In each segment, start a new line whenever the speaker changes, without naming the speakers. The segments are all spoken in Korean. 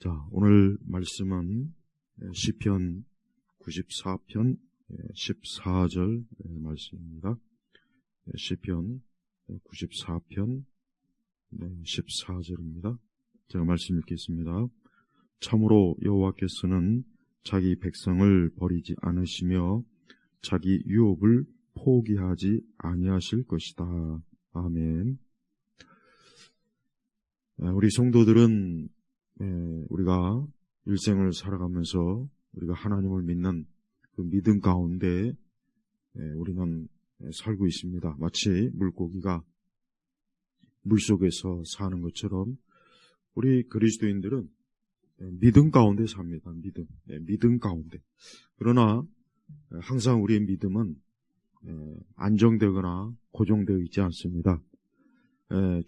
자, 오늘 말씀은 시편 94편 14절 말씀입니다. 시편 94편 14절입니다. 제가 말씀 읽겠습니다. 참으로 여호와께서는 자기 백성을 버리지 않으시며 자기 유업을 포기하지 아니하실 것이다. 아멘. 우리 성도들은 우리가 일생을 살아가면서 우리가 하나님을 믿는 그 믿음 가운데 우리는 살고 있습니다. 마치 물고기가 물속에서 사는 것처럼 우리 그리스도인들은 믿음 가운데 삽니다. 믿음 가운데. 그러나 항상 우리의 믿음은 안정되거나 고정되어 있지 않습니다.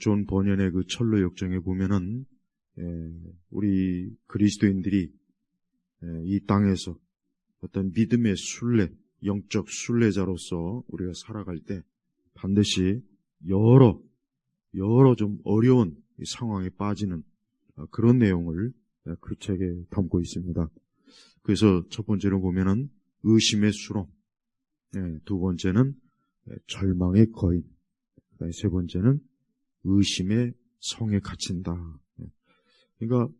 존 버년의 그 철로 역정에 보면은 우리 그리스도인들이 이 땅에서 어떤 믿음의 순례, 영적 순례자로서 우리가 살아갈 때 반드시 여러 좀 어려운 상황에 빠지는 그런 내용을 그 책에 담고 있습니다. 그래서 첫 번째로 보면은 의심의 수렁, 두 번째는 절망의 거인, 세 번째는 의심의 성에 갇힌다. 그러니까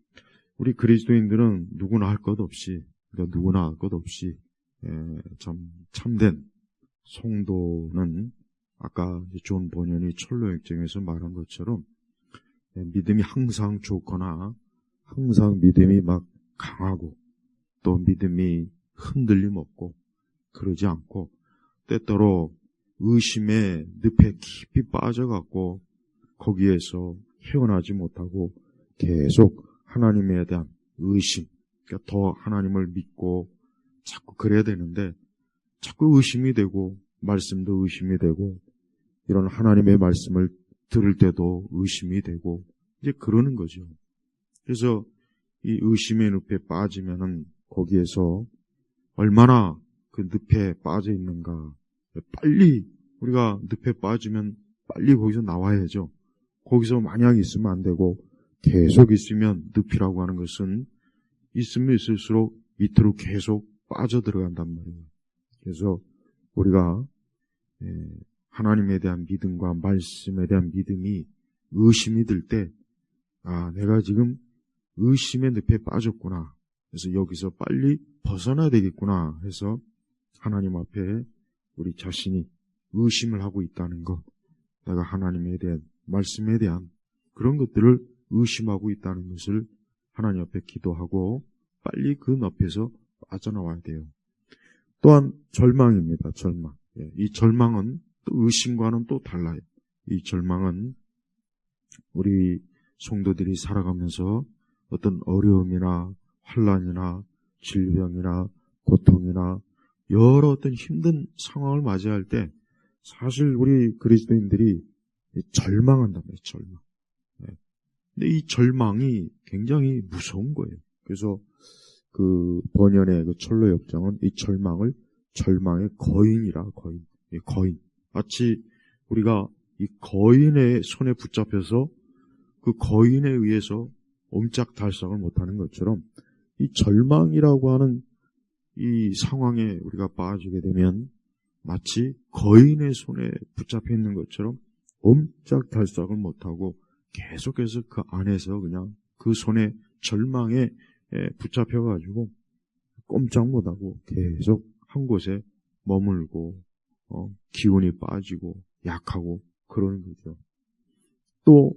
우리 그리스도인들은 누구나 할 것 없이, 참 참된 성도는 아까 존 버년이 철로 역정에서 말한 것처럼 믿음이 항상 좋거나 항상 믿음이 막 강하고 또 믿음이 흔들림 없고 그러지 않고 때때로 의심의 늪에 깊이 빠져갖고 거기에서 헤어나지 못하고 계속 하나님에 대한 의심, 그러니까 더 하나님을 믿고 자꾸 그래야 되는데 자꾸 의심이 되고 말씀도 의심이 되고 이런 하나님의 말씀을 들을 때도 의심이 되고 이제 그러는 거죠. 그래서 이 의심의 늪에 빠지면은 거기에서 얼마나 그 늪에 빠져 있는가. 빨리 우리가 늪에 빠지면 빨리 거기서 나와야죠. 거기서 마냥 있으면 안 되고 계속 있으면 늪이라고 하는 것은 있으면 있을수록 밑으로 계속 빠져들어간단 말이에요. 그래서 우리가 하나님에 대한 믿음과 말씀에 대한 믿음이 의심이 들 때 내가 지금 의심의 늪에 빠졌구나. 그래서 여기서 빨리 벗어나야 되겠구나 해서 하나님 앞에 우리 자신이 의심을 하고 있다는 것, 내가 하나님에 대한 말씀에 대한 그런 것들을 의심하고 있다는 것을 하나님 앞에 기도하고 빨리 그 늪에서 빠져나와야 돼요. 또한 절망입니다. 절망. 이 절망은 또 의심과는 또 달라요. 이 절망은 우리 성도들이 살아가면서 어떤 어려움이나 환난이나 질병이나 고통이나 여러 어떤 힘든 상황을 맞이할 때 사실 우리 그리스도인들이 절망한단 말이에요. 절망. 근데 이 절망이 굉장히 무서운 거예요. 그래서 그 번연의 그 철로 역정은 이 절망을 절망의 거인이라, 거인. 마치 우리가 이 거인의 손에 붙잡혀서 그 거인에 의해서 옴짝달싹을 못하는 것처럼 이 절망이라고 하는 이 상황에 우리가 빠지게 되면 마치 거인의 손에 붙잡혀 있는 것처럼 옴짝달싹을 못하고 계속해서 그 안에서 그냥 그 손에 절망에 붙잡혀가지고 꼼짝 못하고 계속 한 곳에 머물고 기운이 빠지고 약하고 그러는 거죠. 또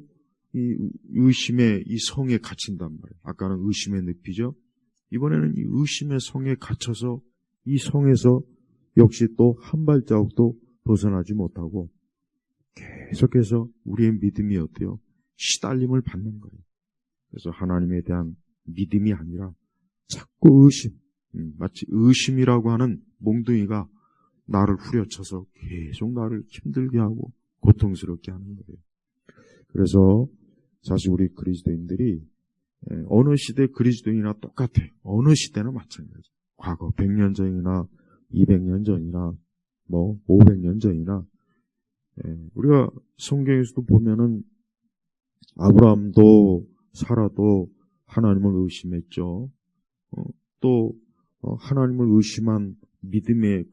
이 의심의 이 성에 갇힌단 말이에요. 아까는 의심의 늪이죠. 이번에는 이 의심의 성에 갇혀서 이 성에서 역시 또 한 발자국도 벗어나지 못하고 계속해서 우리의 믿음이 어때요? 시달림을 받는 거예요. 그래서 하나님에 대한 믿음이 아니라 자꾸 의심, 마치 의심이라고 하는 몽둥이가 나를 후려쳐서 계속 나를 힘들게 하고 고통스럽게 하는 거예요. 그래서 사실 우리 그리스도인들이 어느 시대 그리스도인이나 똑같아요. 어느 시대나 마찬가지. 과거 100년 전이나 200년 전이나 500년 전이나 우리가 성경에서도 보면은 아브라함도 사라도 하나님을 의심했죠. 또 하나님을 의심한 믿음의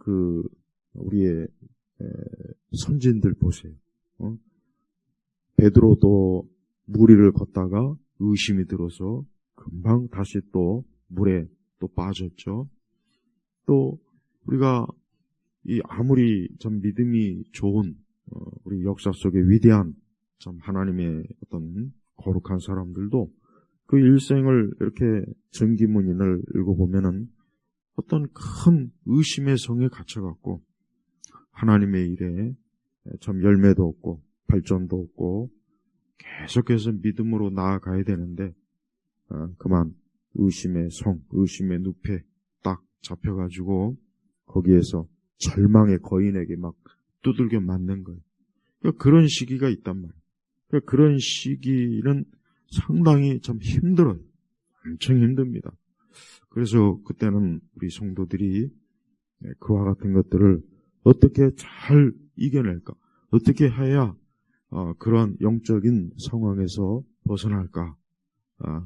우리의 선진들 보세요. 베드로도 물 위를 걷다가 의심이 들어서 금방 다시 또 물에 또 빠졌죠. 또 우리가 아무리 좀 믿음이 좋은 우리 역사 속에 위대한 참 하나님의 어떤 거룩한 사람들도 그 일생을 이렇게 전기문인을 읽어보면은 어떤 큰 의심의 성에 갇혀갖고 하나님의 일에 참 열매도 없고 발전도 없고 계속해서 믿음으로 나아가야 되는데 그만 의심의 성, 의심의 늪에 딱 잡혀가지고 거기에서 절망의 거인에게 막 두들겨 맞는 거예요. 그러니까 그런 시기가 있단 말이에요. 그러니까 그런 시기는 상당히 참 힘들어요. 엄청 힘듭니다. 그래서 그때는 우리 성도들이 그와 같은 것들을 어떻게 잘 이겨낼까? 어떻게 해야 그런 영적인 상황에서 벗어날까?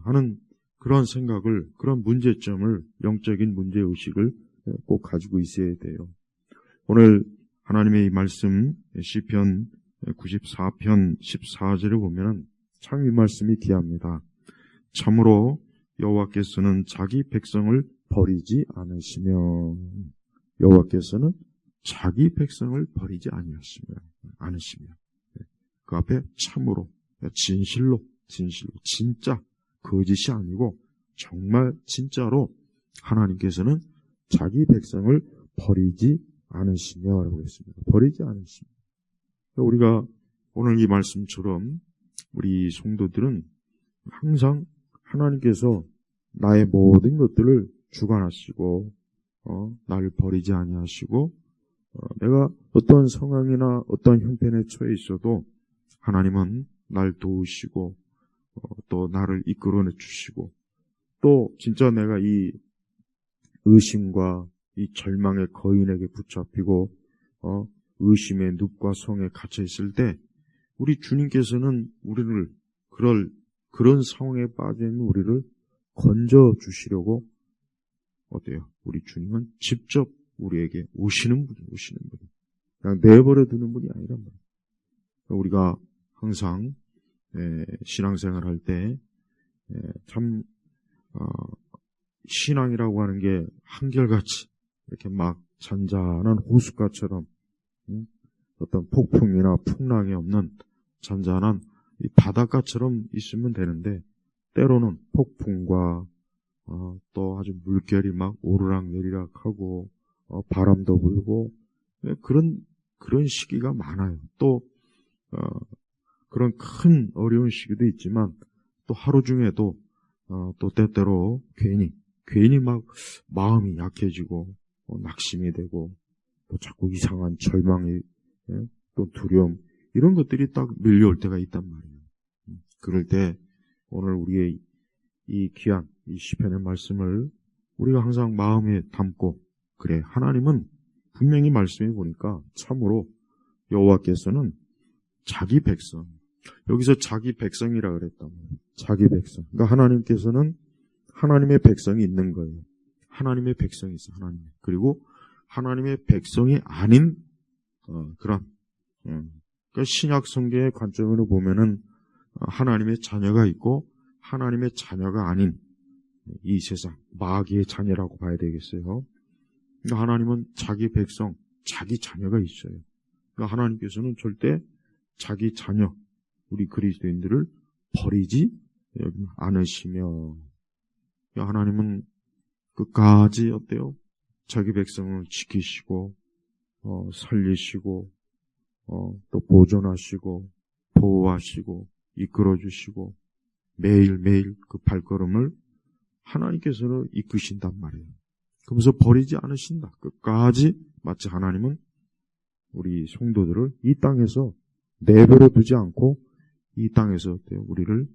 하는 그런 생각을, 그런 문제점을, 영적인 문제의식을 꼭 가지고 있어야 돼요. 오늘 하나님의 이 말씀, 시편 94편 14절을 보면은 참 이 말씀이 귀합니다. 참으로 여호와께서는 자기 백성을 버리지 않으시며, 여호와께서는 자기 백성을 버리지 않으시며, 그 앞에 참으로, 진실로, 진짜, 거짓이 아니고 정말 진짜로 하나님께서는 자기 백성을 버리지 않으시며 라고 했습니다. 버리지 않으시며. 우리가 오늘 이 말씀처럼 우리 성도들은 항상 하나님께서 나의 모든 것들을 주관하시고 나를 버리지 아니하시고 내가 어떤 상황이나 어떤 형편에 처해 있어도 하나님은 날 도우시고 또 나를 이끌어내 주시고 또 진짜 내가 이 의심과 이 절망의 거인에게 붙잡히고 의심의 늪과 성에 갇혀 있을 때 우리 주님께서는 우리를 그런 상황에 빠져 있는 우리를 건져 주시려고 어때요? 우리 주님은 직접 우리에게 오시는 분이. 그냥 내버려 두는 분이 아니란 말이에요. 우리가 항상 신앙생활 할 때 참 신앙이라고 하는 게 한결같이 이렇게 막 잔잔한 호숫가처럼 어떤 폭풍이나 풍랑이 없는 잔잔한 이 바닷가처럼 있으면 되는데 때로는 폭풍과 또 아주 물결이 막 오르락내리락하고 바람도 불고 그런 시기가 많아요. 또 그런 큰 어려운 시기도 있지만 또 하루 중에도 또 때때로 괜히 막 마음이 약해지고 낙심이 되고 또 자꾸 이상한 절망이 또 두려움 이런 것들이 딱 밀려올 때가 있단 말이에요. 그럴 때 오늘 우리의 이 귀한 이 시편의 말씀을 우리가 항상 마음에 담고 그래 하나님은 분명히 말씀해 보니까 참으로 여호와께서는 자기 백성 여기서 자기 백성이라 그랬단 말이에요. 자기 백성. 그러니까 하나님께서는 하나님의 백성이 있는 거예요. 하나님의 백성이 있어. 하나님. 그리고 하나님의 백성이 아닌 그런 그러니까 신약 성경의 관점으로 보면은 하나님의 자녀가 있고 하나님의 자녀가 아닌 이 세상 마귀의 자녀라고 봐야 되겠어요. 그러니까 하나님은 자기 백성, 자기 자녀가 있어요. 그러니까 하나님께서는 절대 자기 자녀, 우리 그리스도인들을 버리지 않으시며 하나님은 끝까지 어때요? 자기 백성을 지키시고 살리시고 또 보존하시고 보호하시고 이끌어주시고 매일매일 그 발걸음을 하나님께서는 이끄신단 말이에요. 그러면서 버리지 않으신다. 끝까지 마치 하나님은 우리 성도들을 이 땅에서 내버려 두지 않고 이 땅에서 우리를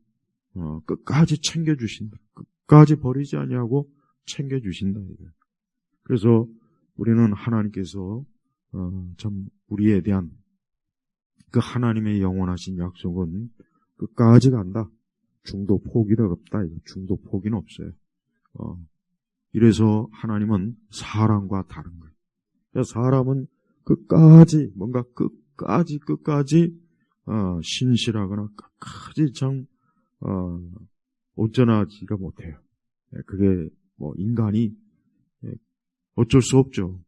끝까지 챙겨주신다. 끝까지 버리지 아니하고 챙겨주신다. 그래서 우리는 하나님께서 참 우리에 대한 그 하나님의 영원하신 약속은 끝까지 간다. 중도 포기가 없다. 중도 포기는 없어요. 이래서 하나님은 사람과 다른 거예요. 그러니까 사람은 끝까지 뭔가 끝까지 신실하거나 끝까지 참 온전하지가 못해요. 그게 뭐 인간이 어쩔 수 없죠.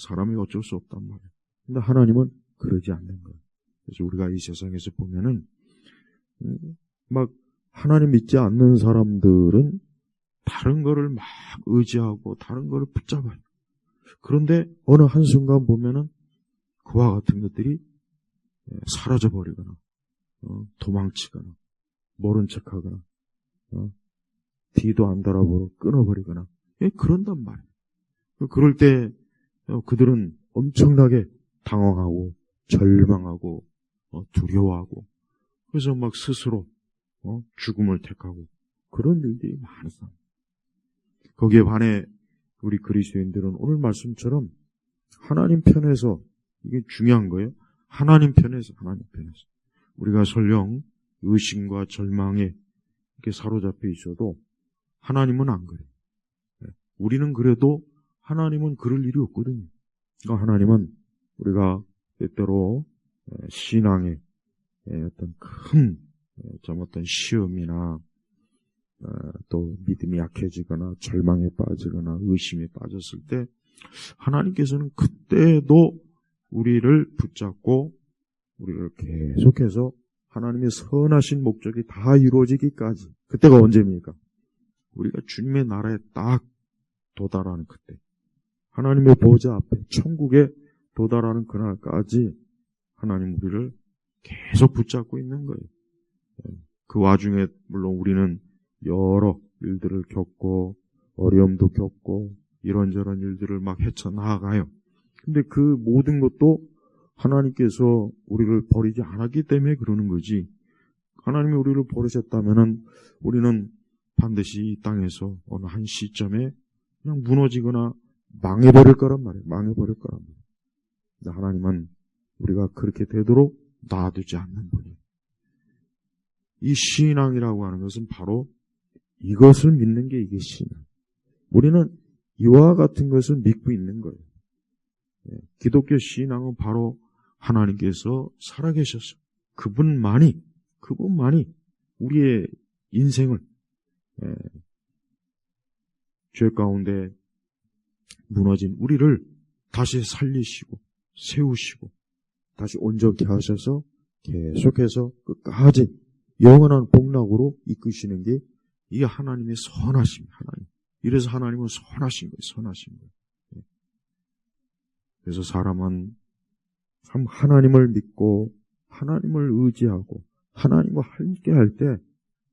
사람이 어쩔 수 없단 말이에요. 근데 하나님은 그러지 않는 거예요. 그래서 우리가 이 세상에서 보면은 막 하나님 믿지 않는 사람들은 다른 거를 막 의지하고 다른 거를 붙잡아요. 그런데 어느 한순간 보면은 그와 같은 것들이 사라져버리거나 도망치거나 모른 척하거나 뒤도 안 돌아보고 끊어버리거나 그런단 말이에요. 그럴 때 그들은 엄청나게 당황하고 절망하고 두려워하고 그래서 막 스스로 죽음을 택하고 그런 일들이 많았어요. 거기에 반해 우리 그리스도인들은 오늘 말씀처럼 하나님 편에서 이게 중요한 거예요. 하나님 편에서 우리가 설령 의심과 절망에 이렇게 사로잡혀 있어도 하나님은 안 그래요. 우리는 그래도 하나님은 그럴 일이 없거든요. 그러니까 하나님은 우리가 때때로 신앙의 어떤 큰 어떤 시험이나 또 믿음이 약해지거나 절망에 빠지거나 의심에 빠졌을 때 하나님께서는 그때도 우리를 붙잡고 우리를 계속해서 하나님의 선하신 목적이 다 이루어지기까지 그때가 언제입니까? 우리가 주님의 나라에 딱 도달하는 그때 하나님의 보좌 앞에 천국에 도달하는 그날까지 하나님 우리를 계속 붙잡고 있는 거예요. 그 와중에 물론 우리는 여러 일들을 겪고 어려움도 겪고 이런저런 일들을 막 헤쳐나가요. 근데 그 모든 것도 하나님께서 우리를 버리지 않았기 때문에 그러는 거지. 하나님이 우리를 버리셨다면은 우리는 반드시 이 땅에서 어느 한 시점에 그냥 무너지거나 망해버릴 거란 말이에요. 망해버릴 거란 말이에요. 근데 하나님은 우리가 그렇게 되도록 놔두지 않는 분이에요. 이 신앙이라고 하는 것은 바로 이것을 믿는 게 이게 신앙. 우리는 이와 같은 것을 믿고 있는 거예요. 기독교 신앙은 바로 하나님께서 살아계셔서 그분만이 우리의 인생을 죄 가운데 무너진 우리를 다시 살리시고 세우시고 다시 온전케 하셔서 계속해서 끝까지 영원한 복락으로 이끄시는 게 이게 하나님의 선하심, 하나님. 이래서 하나님은 선하신 거예요, 선하신 거예요. 그래서 사람은 참 하나님을 믿고 하나님을 의지하고 하나님과 함께 할 때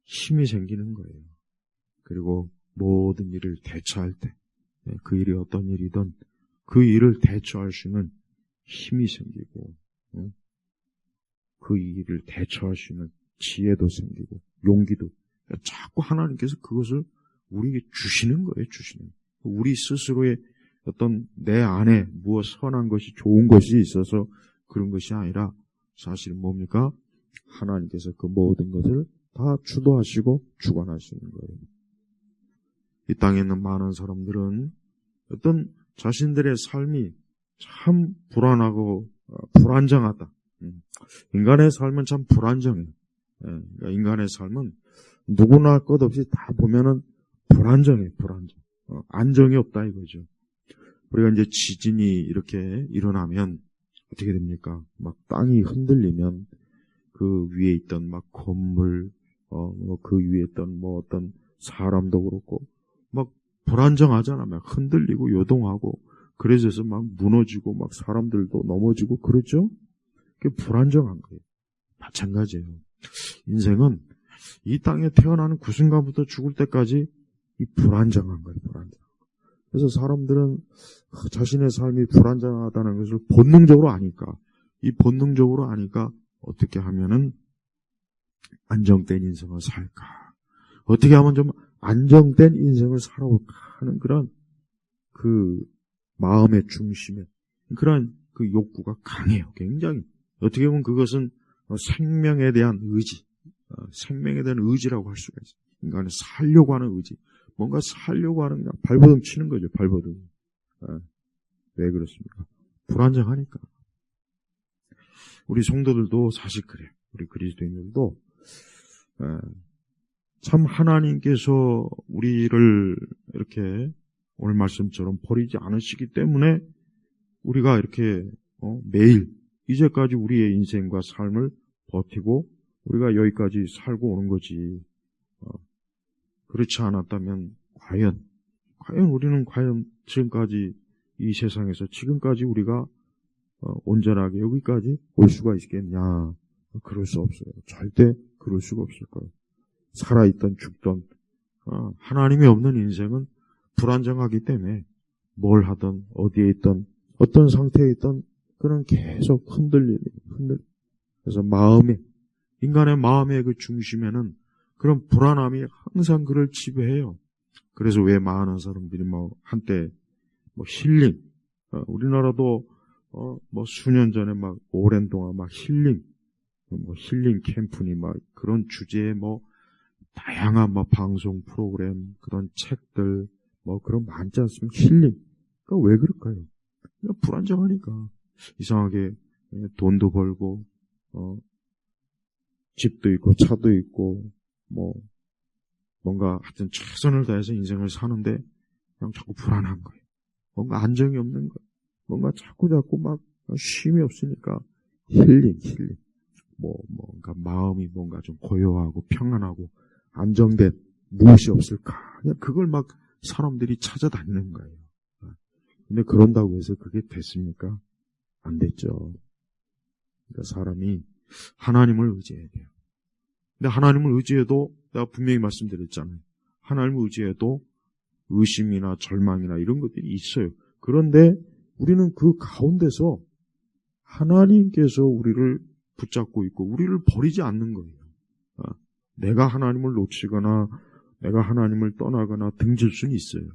힘이 생기는 거예요. 그리고 모든 일을 대처할 때, 그 일이 어떤 일이든 그 일을 대처할 수 있는 힘이 생기고, 그 일을 대처할 수 있는 지혜도 생기고, 용기도. 자꾸 하나님께서 그것을 우리에게 주시는 거예요, 주시는. 우리 스스로의 어떤 내 안에 무엇 선한 것이 좋은 것이 있어서 그런 것이 아니라 사실은 뭡니까? 하나님께서 그 모든 것을 다 주도하시고 주관하시는 거예요. 이 땅에 있는 많은 사람들은 어떤 자신들의 삶이 참 불안하고 불안정하다. 인간의 삶은 참 불안정해요. 그러니까 인간의 삶은 누구나 것 없이 다 보면은 불안정해, 불안정. 안정이 없다 이거죠. 우리가 이제 지진이 이렇게 일어나면 어떻게 됩니까? 막 땅이 흔들리면 그 위에 있던 막 건물, 그 위에 있던 뭐 어떤 사람도 그렇고 막 불안정하잖아. 막 흔들리고 요동하고 그래서 막 무너지고 막 사람들도 넘어지고 그렇죠? 그게 불안정한 거예요. 마찬가지예요. 인생은 이 땅에 태어나는 그 순간부터 죽을 때까지 이 불안정한 거예요. 불안정. 그래서 사람들은 자신의 삶이 불안정하다는 것을 본능적으로 아니까 이 본능적으로 아니까 어떻게 하면은 안정된 인생을 살까? 어떻게 하면 좀 안정된 인생을 살아볼까 하는 그런 그 마음의 중심에 그런 그 욕구가 강해요. 굉장히. 어떻게 보면 그것은 생명에 대한 의지, 생명에 대한 의지라고 할 수가 있어요. 인간이 살려고 하는 의지. 뭔가 살려고 하는 그냥 발버둥 치는 거죠. 발버둥. 왜 그렇습니까? 불안정하니까. 우리 성도들도 사실 그래요. 우리 그리스도인들도 참 하나님께서 우리를 이렇게 오늘 말씀처럼 버리지 않으시기 때문에 우리가 이렇게 매일 이제까지 우리의 인생과 삶을 버티고 우리가 여기까지 살고 오는 거지. 그렇지 않았다면 과연 우리는 지금까지 이 세상에서 지금까지 우리가 온전하게 여기까지 올 수가 있겠냐? 그럴 수 없어요. 절대 그럴 수가 없을 거예요. 살아있던 죽던 하나님이 없는 인생은 불안정하기 때문에 뭘 하든 어디에 있든 어떤 상태에 있든 그는 계속 그래서 인간의 마음의 그 중심에는 그런 불안함이 항상 그를 지배해요. 그래서 왜 많은 사람들이 한때 힐링, 우리나라도 수년 전에 오랜 동안 힐링 캠프니 그런 주제에 다양한 방송 프로그램, 그런 책들, 그런 많지 않습니까? 힐링. 그러니까 왜 그럴까요? 그냥 불안정하니까. 이상하게 돈도 벌고, 집도 있고, 차도 있고, 뭔가 하여튼 최선을 다해서 인생을 사는데, 그냥 자꾸 불안한 거예요. 뭔가 안정이 없는 거예요. 뭔가 자꾸 쉼이 없으니까, 힐링. 뭔가 마음이 뭔가 좀 고요하고 평안하고 안정된 무엇이 없을까? 그냥 그걸 사람들이 찾아다니는 거예요. 근데 그런다고 해서 그게 됐습니까? 안 됐죠. 그러니까 사람이 하나님을 의지해야 돼요. 근데 하나님을 의지해도 내가 분명히 말씀드렸잖아요. 하나님을 의지해도 의심이나 절망이나 이런 것들이 있어요. 그런데 우리는 그 가운데서 하나님께서 우리를 붙잡고 있고 우리를 버리지 않는 거예요. 내가 하나님을 놓치거나 내가 하나님을 떠나거나 등질 수는 있어요.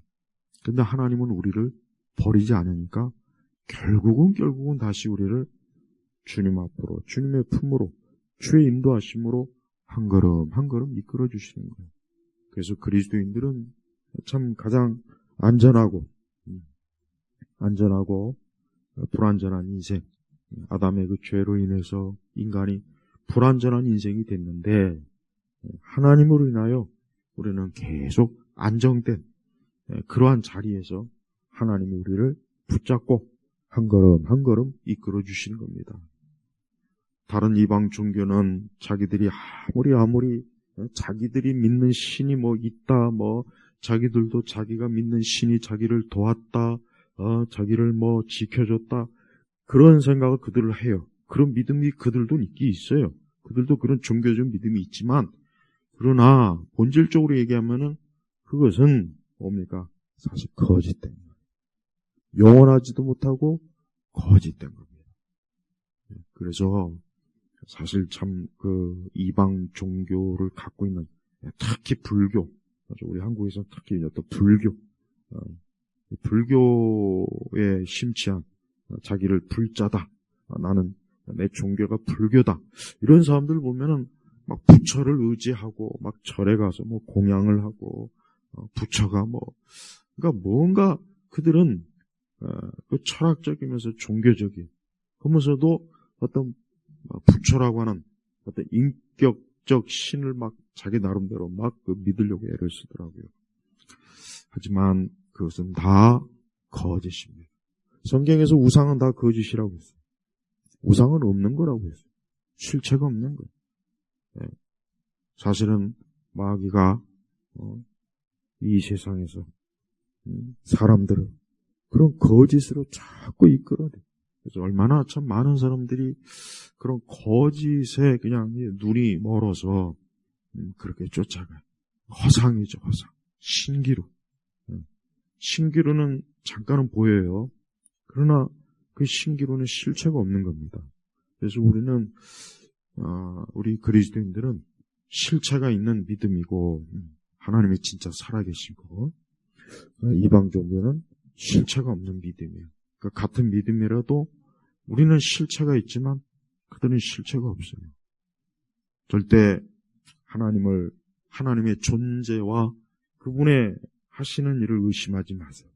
근데 하나님은 우리를 버리지 않으니까 결국은 다시 우리를 주님 앞으로, 주님의 품으로, 주의 인도하심으로 한 걸음 이끌어 주시는 거예요. 그래서 그리스도인들은 참 가장 안전하고 불안전한 인생, 아담의 그 죄로 인해서 인간이 불안전한 인생이 됐는데 하나님으로 인하여 우리는 계속 안정된 그러한 자리에서 하나님이 우리를 붙잡고 한 걸음 이끌어 주시는 겁니다. 다른 이방 종교는 자기들이 아무리 자기들이 믿는 신이 있다, 자기들도 자기가 믿는 신이 자기를 도왔다, 자기를 지켜줬다, 그런 생각을 그들을 해요. 그런 믿음이 그들도 있어요. 그들도 그런 종교적 믿음이 있지만, 그러나 본질적으로 얘기하면은 그것은 뭡니까? 사실 거짓된 거예요. 영원하지도 못하고 거짓된 겁니다. 그래서 사실 참 그 이방 종교를 갖고 있는, 특히 불교, 우리 한국에서는 특히 어떤 불교에 심취한, 자기를 불자다, 나는 내 종교가 불교다, 이런 사람들 보면은 부처를 의지하고 절에 가서 공양을 하고, 부처가 그러니까 뭔가 그들은 그 철학적이면서 종교적인, 그러면서도 어떤 부처라고 하는 어떤 인격적 신을 자기 나름대로 믿으려고 애를 쓰더라고요. 하지만 그것은 다 거짓입니다. 성경에서 우상은 다 거짓이라고 했어요. 우상은 없는 거라고 했어요. 실체가 없는 거예요. 사실은 마귀가 이 세상에서 사람들을 그런 거짓으로 자꾸 이끌어내요. 그래서 얼마나 참 많은 사람들이 그런 거짓에 그냥 눈이 멀어서 그렇게 쫓아가요. 허상이죠, 허상. 신기루. 신기루는 잠깐은 보여요. 그러나 그 신기루는 실체가 없는 겁니다. 그래서 우리 그리스도인들은 실체가 있는 믿음이고, 하나님이 진짜 살아계시고, 이방 종교는 실체가 없는 믿음이에요. 그러니까 같은 믿음이라도 우리는 실체가 있지만 그들은 실체가 없어요. 절대 하나님의 존재와 그분의 하시는 일을 의심하지 마세요.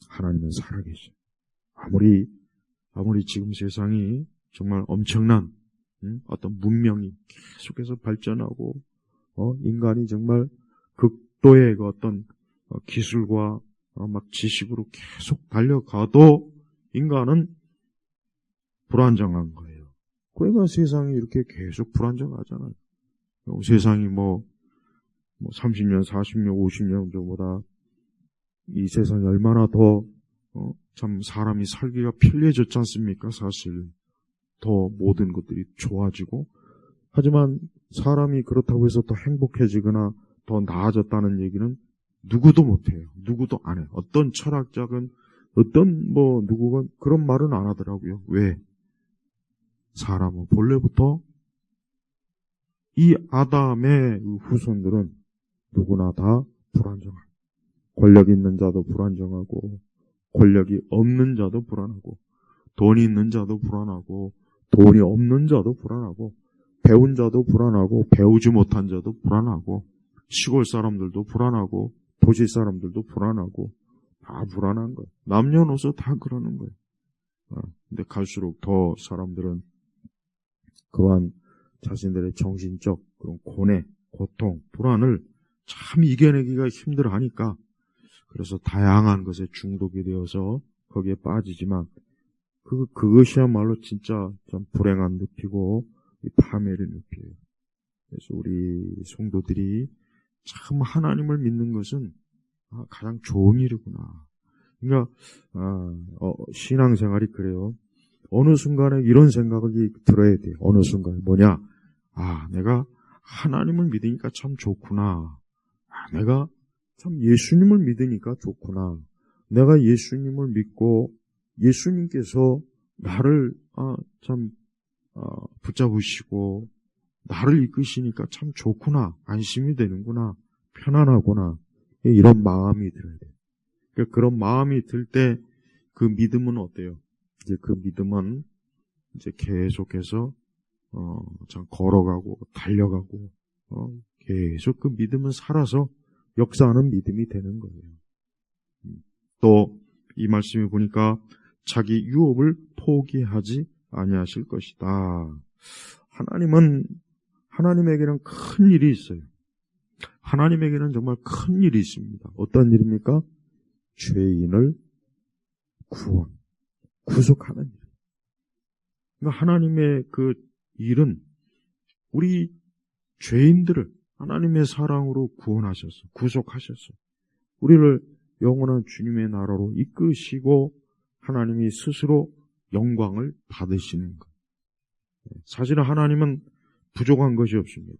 하나님은 살아계셔요. 아무리 지금 세상이 정말 엄청난 어떤 문명이 계속해서 발전하고 인간이 정말 극도의 그 어떤 기술과 막 지식으로 계속 달려가도 인간은 불안정한 거예요. 그러니까 세상이 이렇게 계속 불안정하잖아요. 세상이 30년, 40년, 50년 전보다 이 세상이 얼마나 더 참 사람이 살기가 편리해졌지 않습니까? 사실 더 모든 것들이 좋아지고, 하지만 사람이 그렇다고 해서 더 행복해지거나 더 나아졌다는 얘기는 누구도 못해요. 누구도 안 해요. 어떤 철학자건 누구건 그런 말은 안 하더라고요. 왜? 사람은 본래부터 이 아담의 후손들은 누구나 다 불안정한, 권력 있는 자도 불안정하고 권력이 없는 자도 불안하고 돈이 있는 자도 불안하고 돈이 없는 자도 불안하고 배운 자도 불안하고 배우지 못한 자도 불안하고 시골 사람들도 불안하고 도시 사람들도 불안하고 다 불안한 거예요. 남녀노소 다 그러는 거예요. 근데 갈수록 더 사람들은 그러한 자신들의 정신적 그런 고뇌, 고통, 불안을 참 이겨내기가 힘들어하니까 그래서 다양한 것에 중독이 되어서 거기에 빠지지만 그것이야말로 진짜 좀 불행한 늪이고 파멸의 늪이에요. 그래서 우리 성도들이 참 하나님을 믿는 것은 가장 좋은 일이구나. 그러니까 신앙생활이 그래요. 어느 순간에 이런 생각이 들어야 돼요. 어느 순간에 뭐냐? 내가 하나님을 믿으니까 참 좋구나. 내가 참 예수님을 믿으니까 좋구나. 내가 예수님을 믿고 예수님께서 나를 붙잡으시고 나를 이끄시니까 참 좋구나. 안심이 되는구나. 편안하구나. 이런 마음이 들어야 돼요. 그러니까 그런 마음이 들 때 그 믿음은 어때요? 이제 그 믿음은 이제 계속해서 참 걸어가고 달려가고 계속 그 믿음은 살아서 역사하는 믿음이 되는 거예요. 또 이 말씀에 보니까 자기 유업을 포기하지 아니하실 것이다. 하나님에게는 큰 일이 있어요. 하나님에게는 정말 큰 일이 있습니다. 어떤 일입니까? 죄인을 구속하는 일. 그러니까 하나님의 그 일은 우리 죄인들을 하나님의 사랑으로 구원하셨어. 구속하셨어. 우리를 영원한 주님의 나라로 이끄시고 하나님이 스스로 영광을 받으시는 것. 사실은 하나님은 부족한 것이 없습니다.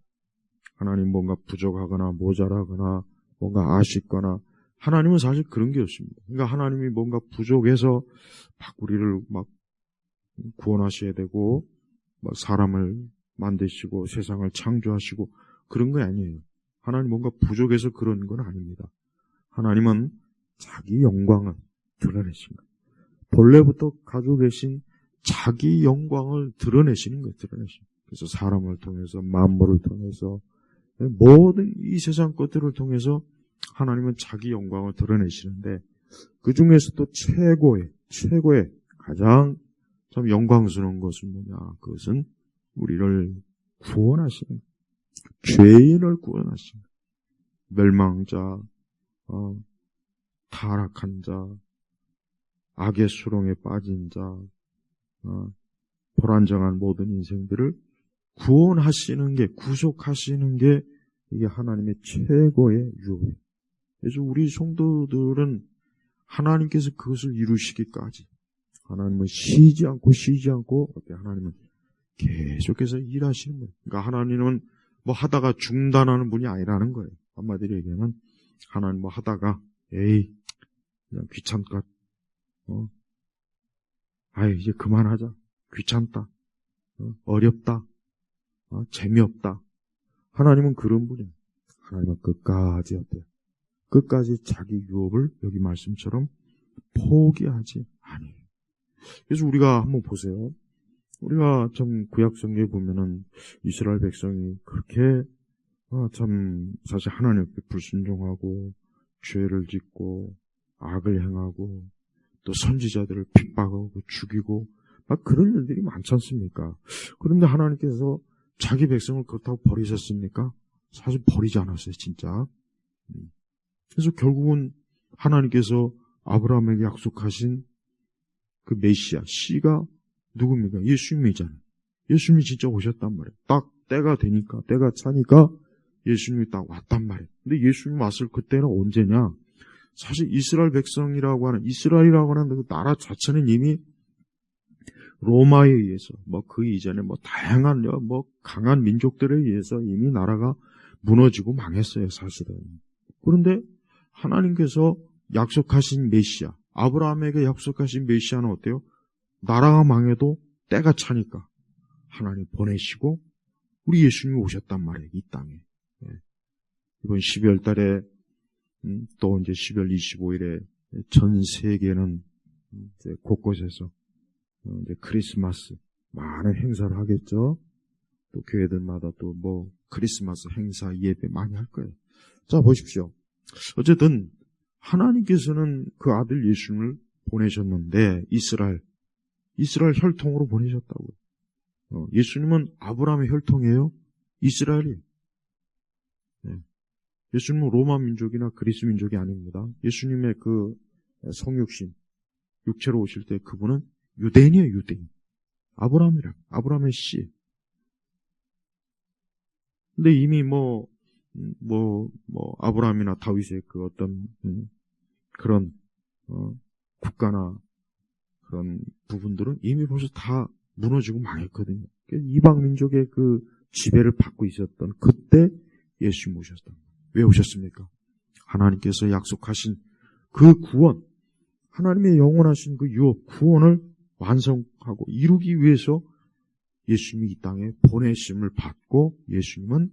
하나님 뭔가 부족하거나 모자라거나 뭔가 아쉽거나 하나님은 사실 그런 게 없습니다. 그러니까 하나님이 뭔가 부족해서 막 우리를 막 구원하셔야 되고 막 사람을 만드시고 세상을 창조하시고 그런 거 아니에요. 하나님 뭔가 부족해서 그런 건 아닙니다. 하나님은 자기 영광을 드러내신 거예요. 본래부터 가지고 계신 자기 영광을 드러내시는 거예요. 그래서 사람을 통해서 만물을 통해서 모든 이 세상 것들을 통해서 하나님은 자기 영광을 드러내시는데 그 중에서도 최고의 가장 참 영광스러운 것은 뭐냐? 그것은 우리를 구원하시는, 죄인을 구원하시는, 멸망자, 타락한 자, 악의 수렁에 빠진 자, 불안정한 모든 인생들을 구원하시는 게, 구속하시는 게 이게 하나님의 최고의 유업이에요. 그래서 우리 성도들은 하나님께서 그것을 이루시기까지 하나님은 쉬지 않고 하나님은 계속해서 일하시는 거예요. 그러니까 하나님은 뭐 하다가 중단하는 분이 아니라는 거예요. 한마디로 얘기하면 하나님 뭐 하다가 그냥 귀찮다. 이제 그만하자. 귀찮다. 어렵다. 재미없다. 하나님은 그런 분이에요. 하나님은 끝까지 어때요? 끝까지 자기 유업을 여기 말씀처럼 포기하지 아니에요. 그래서 우리가 한번 보세요. 우리가 좀 구약 성경에 보면은 이스라엘 백성이 그렇게 참 사실 하나님께 불순종하고 죄를 짓고 악을 행하고 또 선지자들을 핍박하고 죽이고 막 그런 일들이 많지 않습니까? 그런데 하나님께서 자기 백성을 그렇다고 버리셨습니까? 사실 버리지 않았어요, 진짜. 그래서 결국은 하나님께서 아브라함에게 약속하신 그 메시아, 씨가 누굽니까? 예수님이잖아요. 예수님이 진짜 오셨단 말이에요. 딱 때가 되니까, 때가 차니까 예수님이 딱 왔단 말이에요. 근데 예수님 왔을 그때는 언제냐? 사실 이스라엘 백성이라고 하는, 이스라엘이라고 하는 그 나라 자체는 이미 로마에 의해서, 그 이전에 다양한, 강한 민족들에 의해서 이미 나라가 무너지고 망했어요, 사실은. 그런데 하나님께서 약속하신 메시아, 아브라함에게 약속하신 메시아는 어때요? 나라가 망해도 때가 차니까 하나님 보내시고 우리 예수님이 오셨단 말이에요, 이 땅에. 이번 12월 달에 또 이제 12월 25일에 전 세계는 이제 곳곳에서 이제 크리스마스 많은 행사를 하겠죠. 또 교회들마다 또 크리스마스 행사 예배 많이 할 거예요. 자, 보십시오. 어쨌든 하나님께서는 그 아들 예수님을 보내셨는데 이스라엘 혈통으로 보내셨다고요. 예수님은 아브라함의 혈통이에요? 이스라엘이에요. 네. 예수님은 로마 민족이나 그리스 민족이 아닙니다. 예수님의 그 성육신, 육체로 오실 때 그분은 유대인이에요, 유대인. 아브라함의 씨. 근데 이미 아브라함이나 다윗의 그 어떤, 그런, 국가나 그런 부분들은 이미 벌써 다 무너지고 망했거든요. 이방 민족의 그 지배를 받고 있었던 그때 예수님 오셨다. 왜 오셨습니까? 하나님께서 약속하신 그 구원, 하나님의 영원하신 그 유업, 구원을 완성하고 이루기 위해서 예수님이 이 땅에 보내심을 받고 예수님은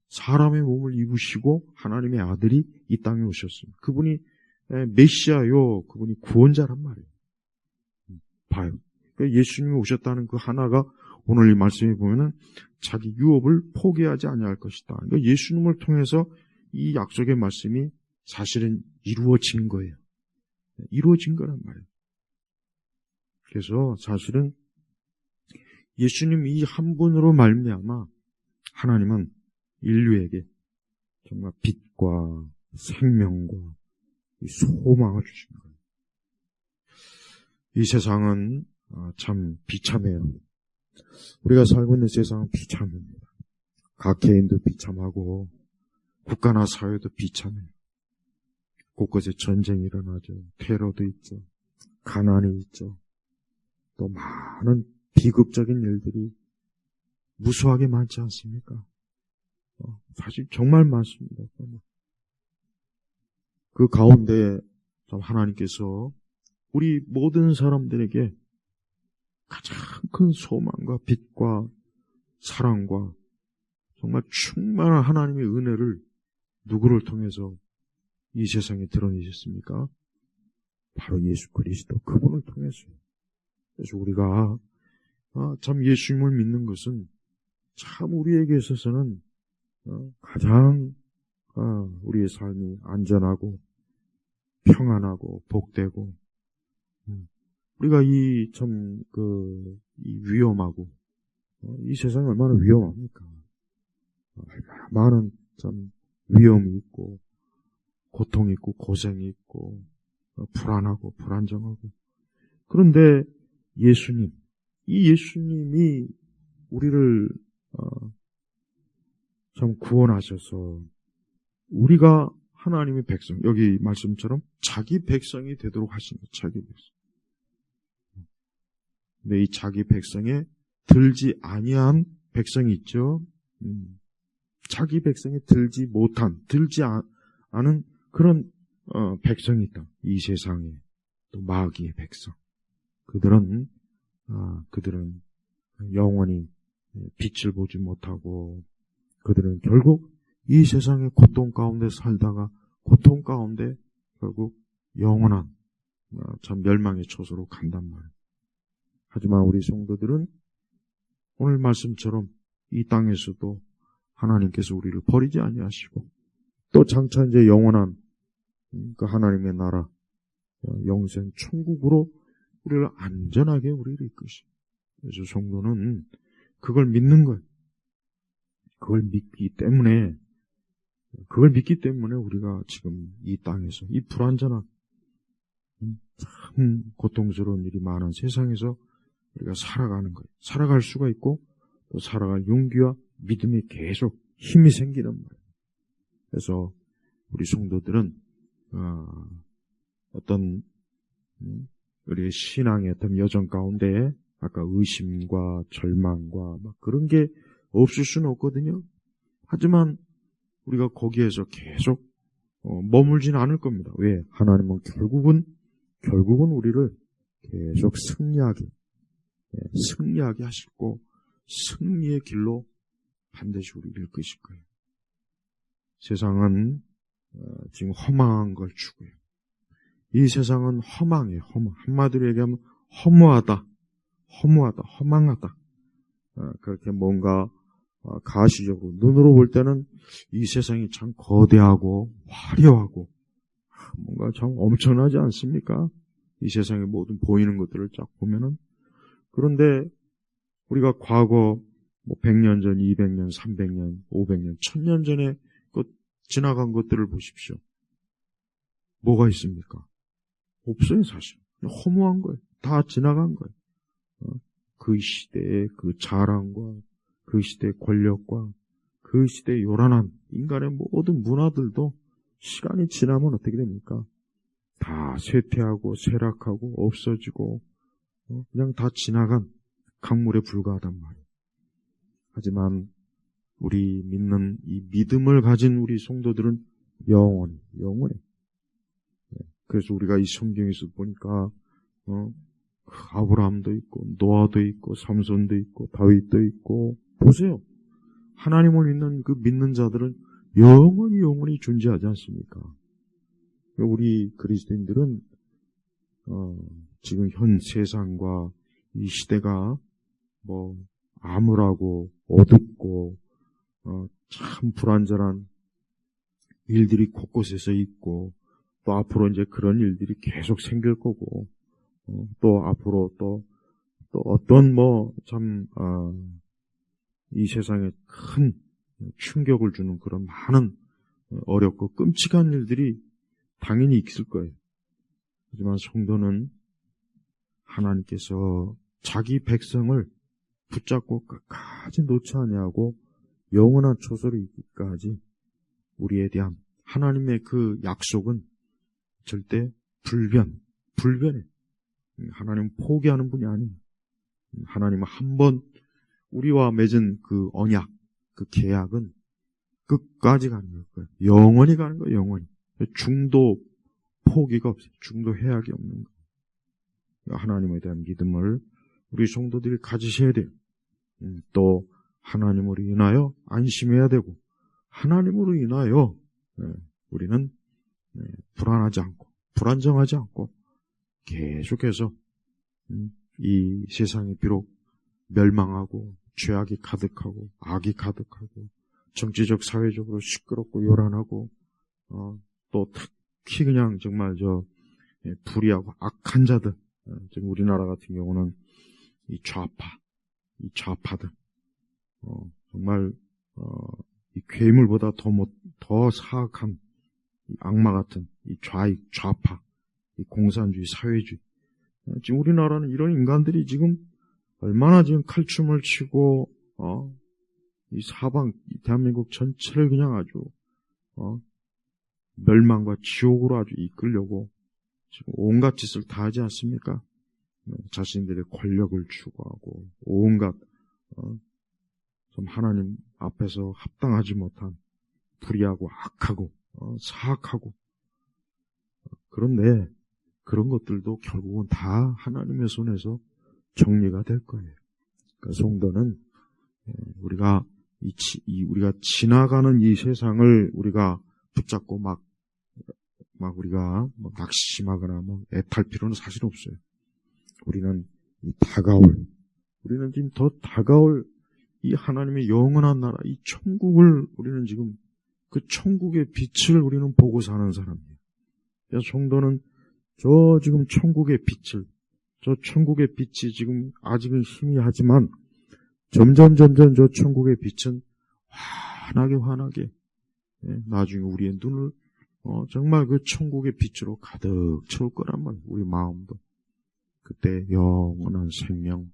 사람의 몸을 입으시고 하나님의 아들이 이 땅에 오셨습니다. 그분이 메시아요, 그분이 구원자란 말이에요. 봐요. 그러니까 예수님이 오셨다는 그 하나가 오늘 이 말씀에 보면은 자기 유업을 포기하지 아니할 것이다. 그러니까 예수님을 통해서 이 약속의 말씀이 사실은 이루어진 거예요. 이루어진 거란 말이에요. 그래서 사실은 예수님 이 한 분으로 말미암아 하나님은 인류에게 정말 빛과 생명과 소망을 주신 거예요. 이 세상은 참 비참해요. 우리가 살고 있는 세상은 비참합니다. 각 개인도 비참하고 국가나 사회도 비참해요. 곳곳에 전쟁이 일어나죠. 테러도 있죠. 가난이 있죠. 또 많은 비극적인 일들이 무수하게 많지 않습니까? 사실 정말 많습니다. 그 가운데 하나님께서 우리 모든 사람들에게 가장 큰 소망과 빛과 사랑과 정말 충만한 하나님의 은혜를 누구를 통해서 이 세상에 드러내셨습니까? 바로 예수 그리스도 그분을 통해서요. 그래서 우리가 참 예수님을 믿는 것은 참 우리에게 있어서는 가장 우리의 삶이 안전하고 평안하고 복되고 우리가 이 위험하고 이 세상이 얼마나 위험합니까? 얼마나 많은 참 위험이 있고 고통이 있고 고생이 있고 불안하고 불안정하고 그런데 이 예수님이 우리를 참 구원하셔서 우리가 하나님의 백성, 여기 말씀처럼 자기 백성이 되도록 하신 것, 자기 백성. 근데 이 자기 백성에 들지 아니한 백성이 있죠. 자기 백성에 들지 않은 그런 백성이 있다. 이 세상에 또 마귀의 백성. 그들은 영원히 빛을 보지 못하고 그들은 결국 이 세상의 고통 가운데 살다가 고통 가운데 결국 영원한 참 멸망의 처소로 간단 말이에요. 하지만 우리 성도들은 오늘 말씀처럼 이 땅에서도 하나님께서 우리를 버리지 아니하시고 또 장차 이제 영원한 그 하나님의 나라 영생 천국으로 우리를 안전하게 우리를 이끄시. 그래서 성도는 그걸 믿는 거예요. 그걸 믿기 때문에 우리가 지금 이 땅에서 이 불완전한 참 고통스러운 일이 많은 세상에서 우리가 살아가는 거예요. 살아갈 수가 있고 또 살아갈 용기와 믿음이 계속 힘이 생기는 거예요. 그래서 우리 성도들은 어떤 우리의 신앙의 어떤 여정 가운데 아까 의심과 절망과 막 그런 게 없을 수는 없거든요. 하지만 우리가 거기에서 계속 머물지는 않을 겁니다. 왜? 하나님은 결국은 우리를 계속 승리하게 하시고 승리의 길로 반드시 우리를 이끄실 거예요. 세상은 지금 허망한 걸 추구해요. 이 세상은 허망해요. 한마디로 얘기하면 허무하다, 허망하다. 그렇게 뭔가 가시적으로 눈으로 볼 때는 이 세상이 참 거대하고 화려하고 뭔가 참 엄청나지 않습니까? 이 세상의 모든 보이는 것들을 쫙 보면은. 그런데 우리가 과거 100년 전, 200년, 300년, 500년, 1000년 전에 지나간 것들을 보십시오. 뭐가 있습니까? 없어요, 사실. 허무한 거예요. 다 지나간 거예요. 그 시대의 그 자랑과 그 시대의 권력과 그 시대의 요란한 인간의 모든 문화들도 시간이 지나면 어떻게 됩니까? 다 쇠퇴하고 쇠락하고 없어지고 그냥 다 지나간 강물에 불과하단 말이에요. 하지만 우리 믿는 이 믿음을 가진 우리 성도들은 영원히. 그래서 우리가 이 성경에서 보니까 아브라함도 있고 노아도 있고 삼손도 있고 다윗도 있고 보세요. 하나님을 믿는 그 믿는 자들은 영원히 존재하지 않습니까? 우리 그리스도인들은 지금 현 세상과 이 시대가 암울하고 어둡고 참 불안전한 일들이 곳곳에서 있고 또 앞으로 이제 그런 일들이 계속 생길 거고 또 앞으로 또 어떤 이 세상에 큰 충격을 주는 그런 많은 어렵고 끔찍한 일들이 당연히 있을 거예요. 하지만 성도는 하나님께서 자기 백성을 붙잡고 끝까지 놓지 아니하고 영원한 초소를 이기까지 우리에 대한 하나님의 그 약속은 절대 불변해. 하나님은 포기하는 분이 아니에요. 하나님은 한번 우리와 맺은 그 언약, 그 계약은 끝까지 가는 거예요. 영원히 가는 거예요. 영원히. 중도 포기가 없어요. 중도 해약이 없는 거예요. 하나님에 대한 믿음을 우리 성도들이 가지셔야 돼요. 또 하나님으로 인하여 안심해야 되고 하나님으로 인하여 우리는 불안하지 않고 불안정하지 않고 계속해서 이 세상이 비록 멸망하고 죄악이 가득하고 악이 가득하고 정치적 사회적으로 시끄럽고 요란하고 또 특히 그냥 정말 불의하고 악한 자들 지금 우리나라 같은 경우는 이 좌파들 정말 이 괴물보다 더 사악한 이 악마 같은 이 좌파 이 공산주의 사회주의 지금 우리나라는 이런 인간들이 지금 얼마나 지금 칼춤을 치고 이 사방 이 대한민국 전체를 그냥 아주 멸망과 지옥으로 아주 이끌려고 지금 온갖 짓을 다 하지 않습니까? 자신들의 권력을 추구하고 온갖 좀 하나님 앞에서 합당하지 못한 불의하고 악하고 사악하고 그런데 그런 것들도 결국은 다 하나님의 손에서 정리가 될 거예요. 그러니까 성도는 우리가 우리가 지나가는 이 세상을 우리가 붙잡고 막 우리가 낙심하거나 애탈 필요는 사실 없어요. 우리는 우리는 지금 더 다가올 이 하나님의 영원한 나라, 이 천국을 우리는 지금 그 천국의 빛을 우리는 보고 사는 사람이에요. 성도는 저 지금 천국의 빛을, 저 천국의 빛이 지금 아직은 희미하지만 점점 저 천국의 빛은 환하게 나중에 우리의 눈을 정말 그 천국의 빛으로 가득 채울 거란 말이에요. 우리 마음도. 그때 영원한 생명,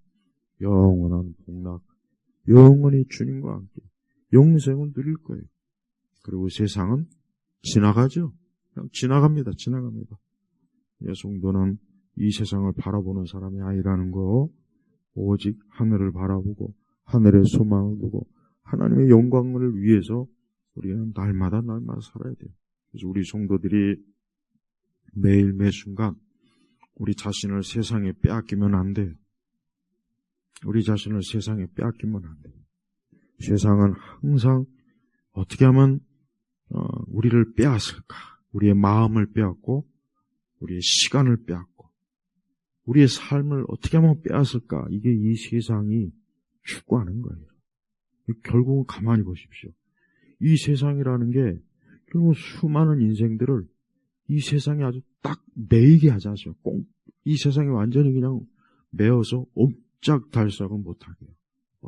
영원한 복락, 영원히 주님과 함께 영생을 누릴 거예요. 그리고 세상은 지나가죠. 그냥 지나갑니다. 성도는 이 세상을 바라보는 사람이 아니라는 거, 오직 하늘을 바라보고 하늘의 소망을 두고 하나님의 영광을 위해서 우리는 날마다 살아야 돼요. 그래서 우리 성도들이 매일 매순간 우리 자신을 세상에 빼앗기면 안 돼요. 우리 자신을 세상에 빼앗기면 안 돼요. 세상은 항상 어떻게 하면 우리를 빼앗을까? 우리의 마음을 빼앗고 우리의 시간을 빼앗고 우리의 삶을 어떻게 하면 빼앗을까? 이게 이 세상이 추구하는 거예요. 결국은 가만히 보십시오. 이 세상이라는 게 결국 수많은 인생들을 이 세상에 아주 딱 매이게 하자죠. 꼭 이 세상에 완전히 그냥 매어서 옴짝달싹은 못하게 해요.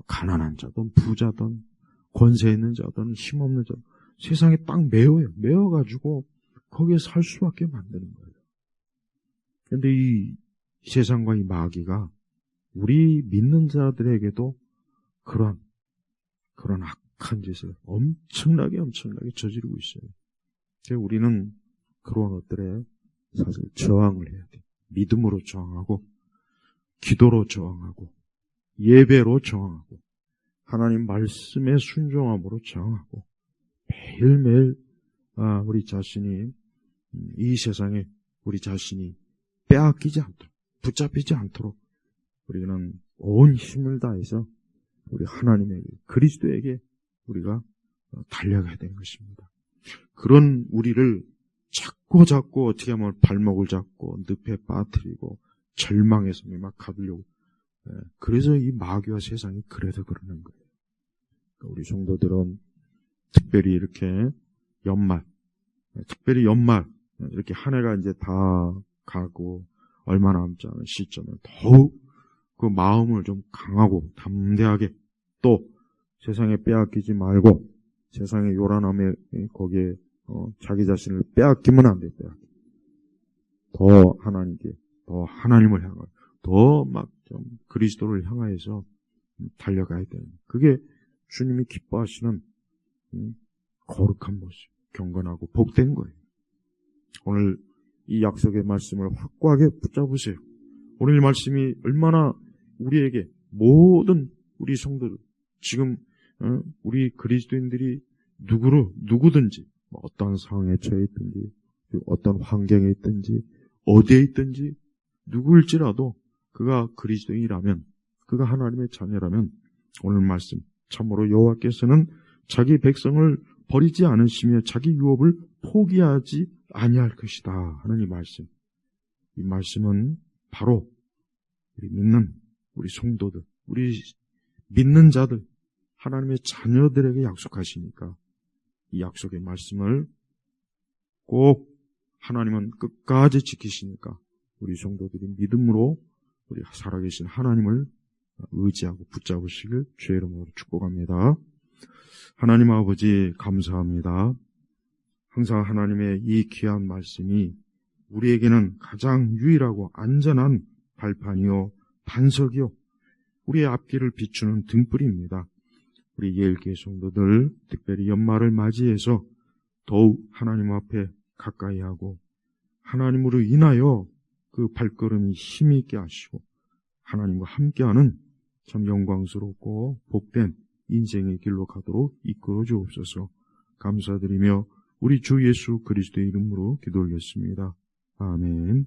가난한 자든 부자든 권세 있는 자든 힘없는 자든 세상에 딱 매어요. 매어가지고 거기에 살 수밖에 만드는 거예요. 그런데 이 세상과 이 마귀가 우리 믿는 자들에게도 그런 악한 짓을 엄청나게 저지르고 있어요. 그래서 우리는 그런 것들에 사실 저항을 해야 돼요. 믿음으로 저항하고 기도로 저항하고 예배로 저항하고 하나님 말씀에 순종함으로 저항하고 매일매일 우리 자신이 이 세상에 우리 자신이 빼앗기지 않도록 붙잡히지 않도록 우리는 온 힘을 다해서 우리 하나님에게 그리스도에게 우리가 달려가야 되는 것입니다. 그런 우리를 자꾸 어떻게 하면 발목을 잡고 늪에 빠뜨리고 절망에서 막 가두려고 그래서 이 마귀와 세상이 그래서 그러는 거예요. 우리 성도들은 특별히 이렇게 연말 이렇게 한 해가 이제 다 가고 얼마 남지 않은 시점에 더욱 그 마음을 좀 강하고 담대하게 또 세상에 빼앗기지 말고 세상의 요란함에 거기에 자기 자신을 빼앗기면 안 돼요. 더 하나님께 더 하나님을 향하여 더 막 좀 그리스도를 향하여서 달려가야 돼요. 그게 주님이 기뻐하시는 거룩한 모습, 경건하고 복된 거예요. 오늘 이 약속의 말씀을 확고하게 붙잡으세요. 오늘 이 말씀이 얼마나 우리에게 모든 우리 성도들 지금 우리 그리스도인들이 누구든지 어떤 상황에 처해 있든지 어떤 환경에 있든지 어디에 있든지 누구일지라도 그가 그리스도인이라면 그가 하나님의 자녀라면 오늘 말씀 참으로 여호와께서는 자기 백성을 버리지 않으시며 자기 유업을 포기하지 아니할 것이다 하는 이 말씀. 이 말씀은 바로 우리 믿는 우리 성도들, 우리 믿는 자들, 하나님의 자녀들에게 약속하시니까 이 약속의 말씀을 꼭 하나님은 끝까지 지키시니까 우리 성도들이 믿음으로 우리 살아계신 하나님을 의지하고 붙잡으시길 주의 이름으로 축복합니다. 하나님 아버지 감사합니다. 항상 하나님의 이 귀한 말씀이 우리에게는 가장 유일하고 안전한 발판이요 반석이요 우리의 앞길을 비추는 등불입니다. 우리 예일교회 성도들 특별히 연말을 맞이해서 더욱 하나님 앞에 가까이 하고 하나님으로 인하여 그 발걸음이 힘이 있게 하시고 하나님과 함께하는 참 영광스럽고 복된 인생의 길로 가도록 이끌어 주옵소서. 감사드리며 우리 주 예수 그리스도의 이름으로 기도 올렸습니다. 아멘.